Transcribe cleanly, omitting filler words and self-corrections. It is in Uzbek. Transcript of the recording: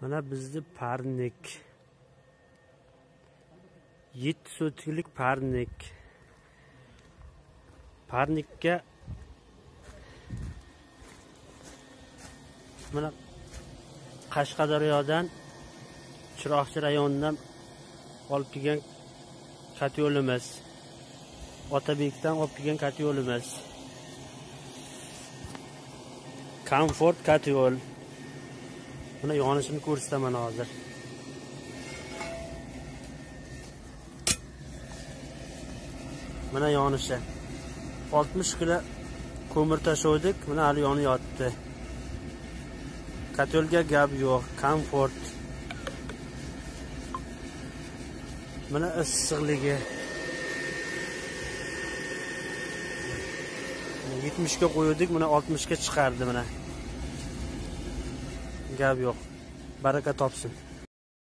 Mana bizni parnik. 7 sotlik parnik. Parnikka mana Qashqadaryodan Chiroqchi rayonidan olib kelgan katyolimiz. Otabekdan olib kelgan katyolimiz. Comfort katyol. Buni yonishini ko'rsataman hozir. Mana yonishi. 60 kilo ko'mir tashuvdik, mana hali yonib yotdi. Katyolga gap yo'q, komfort. Mana issiqligi. 70 ga qo'ydik, mana 60 ga chiqardi mana. Gap yo'q. Baraka topsin.